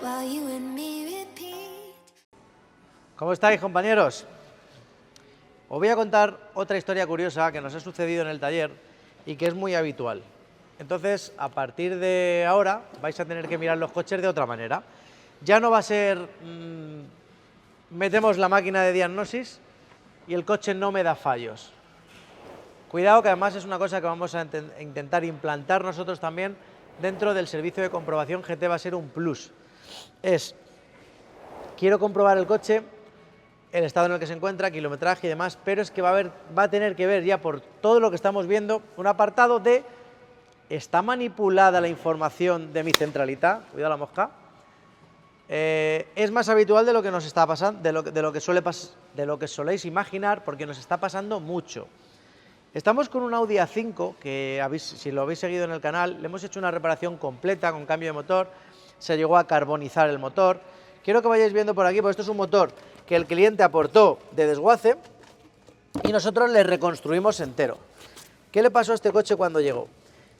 while you and me repeat. ¿Cómo estáis, compañeros? Os voy a contar otra historia curiosa que nos ha sucedido en el taller y que es muy habitual. Entonces, a partir de ahora vais a tener que mirar los coches de otra manera. Ya no va a ser metemos la máquina de diagnosis y el coche no me da fallos. Cuidado, que además es una cosa que vamos a intentar implantar nosotros también dentro del servicio de comprobación GT. Va a ser un plus. Quiero comprobar el coche, el estado en el que se encuentra, kilometraje y demás, pero es que va a tener que ver ya por todo lo que estamos viendo un apartado de ¿está manipulada la información de mi centralita? Cuidado la mosca. Es más habitual de lo que nos está pasando, de lo que soléis imaginar, porque nos está pasando mucho. Estamos con un Audi A5 que, si lo habéis seguido en el canal, le hemos hecho una reparación completa con cambio de motor, se llegó a carbonizar el motor. Quiero que vayáis viendo por aquí, porque esto es un motor que el cliente aportó de desguace y nosotros le reconstruimos entero. ¿Qué le pasó a este coche cuando llegó?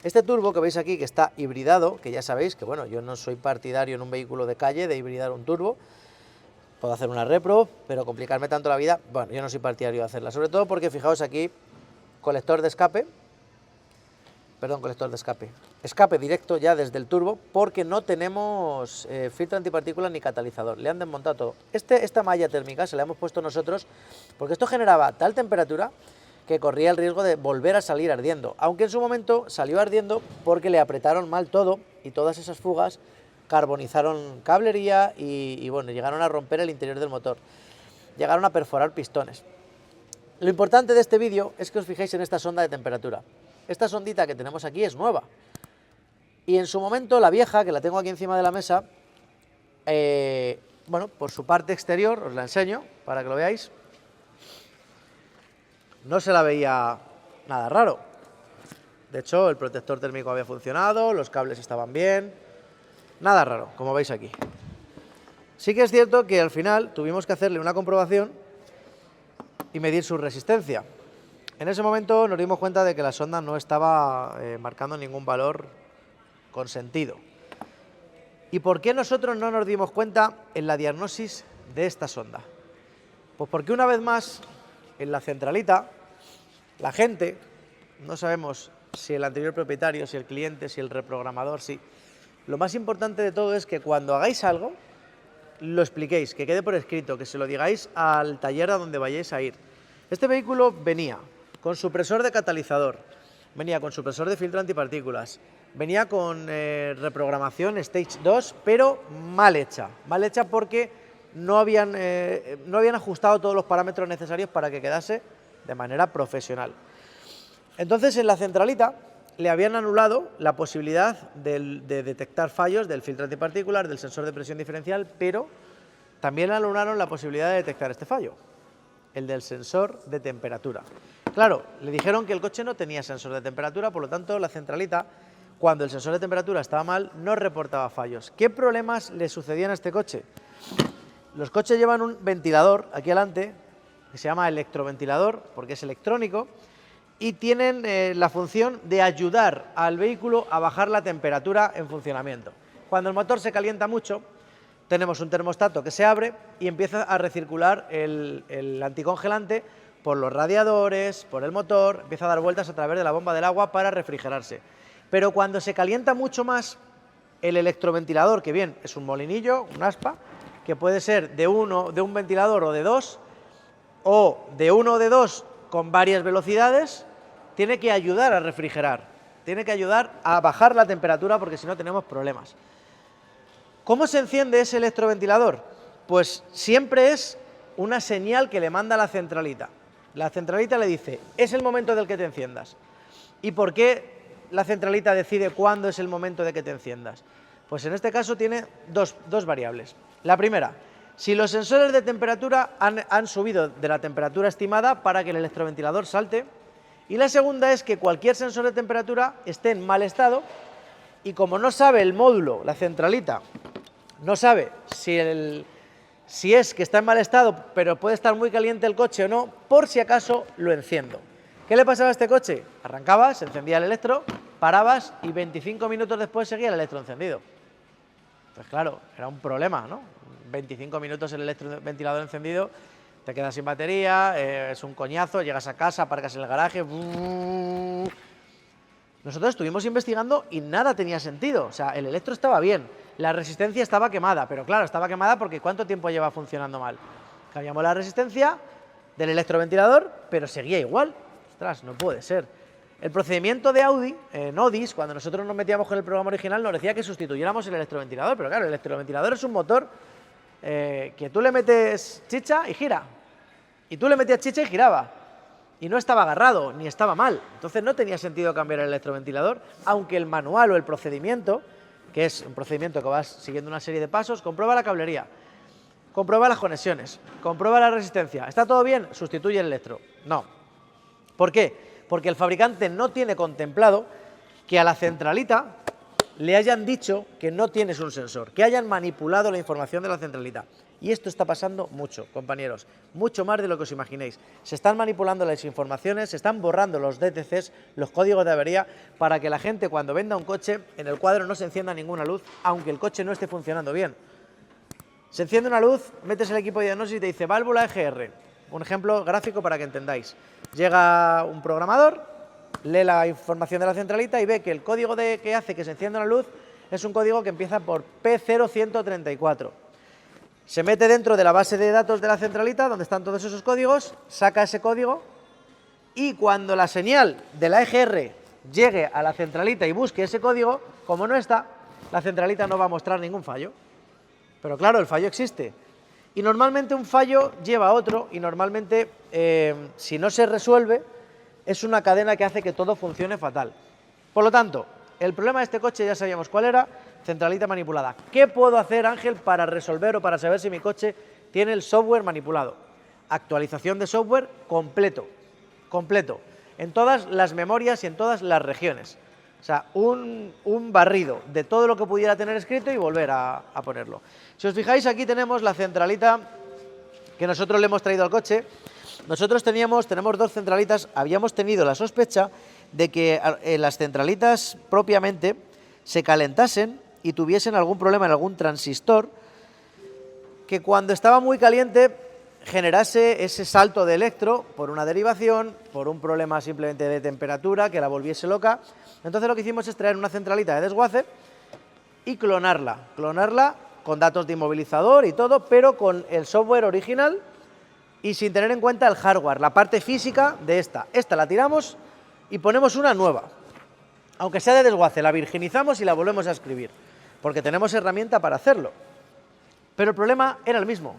Este turbo que veis aquí, que está hibridado, que ya sabéis que bueno, yo no soy partidario en un vehículo de calle de hibridar un turbo. Puedo hacer una repro, pero complicarme tanto la vida, bueno, yo no soy partidario de hacerla, sobre todo porque fijaos aquí, escape directo ya desde el turbo, porque no tenemos filtro antipartículas ni catalizador, le han desmontado todo. Esta malla térmica se la hemos puesto nosotros porque esto generaba tal temperatura que corría el riesgo de volver a salir ardiendo, aunque en su momento salió ardiendo porque le apretaron mal todo y todas esas fugas carbonizaron cablería y bueno, llegaron a romper el interior del motor, llegaron a perforar pistones. Lo importante de este vídeo es que os fijéis en esta sonda de temperatura. Esta sondita que tenemos aquí es nueva. Y en su momento la vieja, que la tengo aquí encima de la mesa, bueno, por su parte exterior, os la enseño para que lo veáis, no se la veía nada raro. De hecho, el protector térmico había funcionado, los cables estaban bien, nada raro, como veis aquí. Sí que es cierto que al final tuvimos que hacerle una comprobación y medir su resistencia. En ese momento nos dimos cuenta de que la sonda no estaba marcando ningún valor consentido. ¿Y por qué nosotros no nos dimos cuenta en la diagnosis de esta sonda? Pues porque una vez más, en la centralita, la gente, no sabemos si el anterior propietario, si el cliente, si el reprogramador, si... Lo más importante de todo es que cuando hagáis algo, lo expliquéis, que quede por escrito, que se lo digáis al taller a donde vayáis a ir. Este vehículo venía con supresor de catalizador, venía con supresor de filtro antipartículas, venía con reprogramación Stage 2, pero mal hecha porque no habían ajustado todos los parámetros necesarios para que quedase de manera profesional. Entonces, en la centralita le habían anulado la posibilidad de detectar fallos del filtro antipartículas, del sensor de presión diferencial, pero también anularon la posibilidad de detectar este fallo, el del sensor de temperatura. Claro, le dijeron que el coche no tenía sensor de temperatura, por lo tanto la centralita, cuando el sensor de temperatura estaba mal, no reportaba fallos. ¿Qué problemas le sucedían a este coche? Los coches llevan un ventilador aquí adelante, que se llama electroventilador, porque es electrónico, y tienen la función de ayudar al vehículo a bajar la temperatura en funcionamiento. Cuando el motor se calienta mucho, tenemos un termostato que se abre y empieza a recircular el anticongelante por los radiadores, por el motor, empieza a dar vueltas a través de la bomba del agua para refrigerarse. Pero cuando se calienta mucho más, el electroventilador, que bien es un molinillo, un aspa, que puede ser de un ventilador o de dos, o de uno o de dos con varias velocidades, tiene que ayudar a refrigerar, tiene que ayudar a bajar la temperatura, porque si no tenemos problemas. ¿Cómo se enciende ese electroventilador? Pues siempre es una señal que le manda la centralita. La centralita le dice, es el momento del que te enciendas. ¿Y por qué la centralita decide cuándo es el momento de que te enciendas? Pues en este caso tiene dos variables. La primera, si los sensores de temperatura han subido de la temperatura estimada para que el electroventilador salte. Y la segunda es que cualquier sensor de temperatura esté en mal estado y como no sabe el módulo, la centralita, no sabe si es que está en mal estado, pero puede estar muy caliente el coche o no, por si acaso lo enciendo. ¿Qué le pasaba a este coche? Arrancabas, se encendía el electro, parabas y 25 minutos después seguía el electro encendido. Entonces, claro, era un problema, ¿no? 25 minutos el electroventilador encendido, te quedas sin batería, es un coñazo, llegas a casa, aparcas en el garaje. Nosotros estuvimos investigando y nada tenía sentido. O sea, el electro estaba bien, la resistencia estaba quemada, pero claro, estaba quemada porque ¿cuánto tiempo lleva funcionando mal? Cambiamos la resistencia del electroventilador, pero seguía igual. Ostras, no puede ser. El procedimiento de Audi, en Odis, cuando nosotros nos metíamos con el programa original, nos decía que sustituyéramos el electroventilador, pero claro, el electroventilador es un motor que tú le metes chicha y gira. Y tú le metías chicha y giraba. Y no estaba agarrado, ni estaba mal. Entonces no tenía sentido cambiar el electroventilador, aunque el manual o el procedimiento, que es un procedimiento que vas siguiendo una serie de pasos, comprueba la cablería, comprueba las conexiones, comprueba la resistencia. ¿Está todo bien? Sustituye el electro. No. ¿Por qué? Porque el fabricante no tiene contemplado que a la centralita le hayan dicho que no tienes un sensor, que hayan manipulado la información de la centralita. Y esto está pasando mucho, compañeros, mucho más de lo que os imaginéis. Se están manipulando las informaciones, se están borrando los DTCs, los códigos de avería, para que la gente cuando venda un coche, en el cuadro no se encienda ninguna luz, aunque el coche no esté funcionando bien. Se enciende una luz, metes el equipo de diagnóstico y te dice válvula EGR. Un ejemplo gráfico para que entendáis. Llega un programador, lee la información de la centralita y ve que el código que hace que se encienda una luz es un código que empieza por P0134. Se mete dentro de la base de datos de la centralita, donde están todos esos códigos, saca ese código y cuando la señal de la EGR llegue a la centralita y busque ese código, como no está, la centralita no va a mostrar ningún fallo. Pero claro, el fallo existe. Y normalmente un fallo lleva a otro y normalmente, si no se resuelve, es una cadena que hace que todo funcione fatal. Por lo tanto, el problema de este coche ya sabíamos cuál era, centralita manipulada. ¿Qué puedo hacer, Ángel, para resolver o para saber si mi coche tiene el software manipulado? Actualización de software completo, en todas las memorias y en todas las regiones. O sea, un barrido de todo lo que pudiera tener escrito y volver a ponerlo. Si os fijáis, aquí tenemos la centralita que nosotros le hemos traído al coche. Nosotros tenemos dos centralitas, habíamos tenido la sospecha de que las centralitas propiamente se calentasen y tuviesen algún problema en algún transistor que cuando estaba muy caliente generase ese salto de electro por una derivación, por un problema simplemente de temperatura que la volviese loca. Entonces lo que hicimos es traer una centralita de desguace y clonarla con datos de inmovilizador y todo, pero con el software original y sin tener en cuenta el hardware, la parte física de esta. Esta la tiramos y ponemos una nueva, aunque sea de desguace, la virginizamos y la volvemos a escribir, porque tenemos herramienta para hacerlo. Pero el problema era el mismo,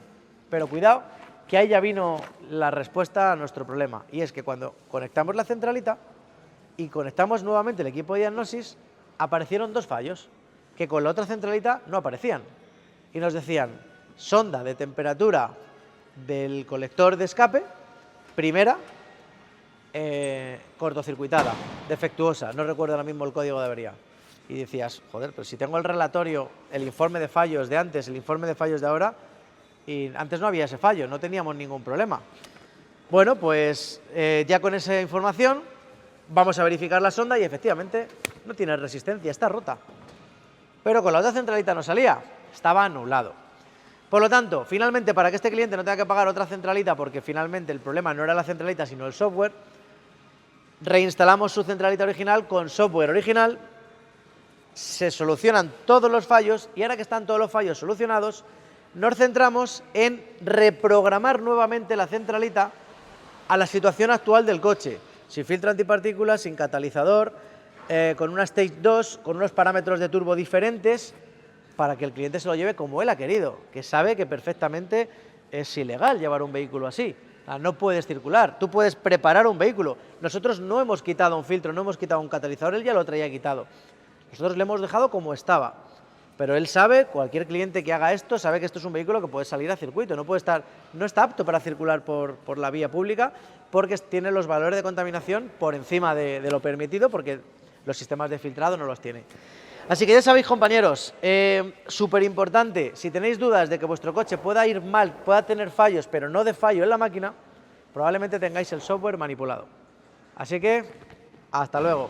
pero cuidado, que ahí ya vino la respuesta a nuestro problema, y es que cuando conectamos la centralita y conectamos nuevamente el equipo de diagnosis, aparecieron dos fallos, que con la otra centralita no aparecían, y nos decían, sonda de temperatura del colector de escape, primera, cortocircuitada, defectuosa, no recuerdo ahora mismo el código de avería. Y decías, joder, pero si tengo el relatorio, el informe de fallos de antes, el informe de fallos de ahora, y antes no había ese fallo, no teníamos ningún problema. Bueno, pues ya con esa información vamos a verificar la sonda y efectivamente no tiene resistencia, está rota. Pero con la otra centralita no salía, estaba anulado. Por lo tanto, finalmente, para que este cliente no tenga que pagar otra centralita, porque finalmente el problema no era la centralita, sino el software, reinstalamos su centralita original con software original, se solucionan todos los fallos y ahora que están todos los fallos solucionados, nos centramos en reprogramar nuevamente la centralita a la situación actual del coche, sin filtro antipartículas, sin catalizador, con una Stage 2, con unos parámetros de turbo diferentes, para que el cliente se lo lleve como él ha querido, que sabe que perfectamente es ilegal llevar un vehículo así. No puedes circular, tú puedes preparar un vehículo. Nosotros no hemos quitado un filtro, no hemos quitado un catalizador, él ya lo traía quitado. Nosotros le hemos dejado como estaba, pero él sabe, cualquier cliente que haga esto, sabe que esto es un vehículo que puede salir a circuito, no está apto para circular por la vía pública porque tiene los valores de contaminación por encima de lo permitido porque los sistemas de filtrado no los tiene. Así que ya sabéis, compañeros, súper importante, si tenéis dudas de que vuestro coche pueda ir mal, pueda tener fallos, pero no de fallo en la máquina, probablemente tengáis el software manipulado. Así que, hasta luego.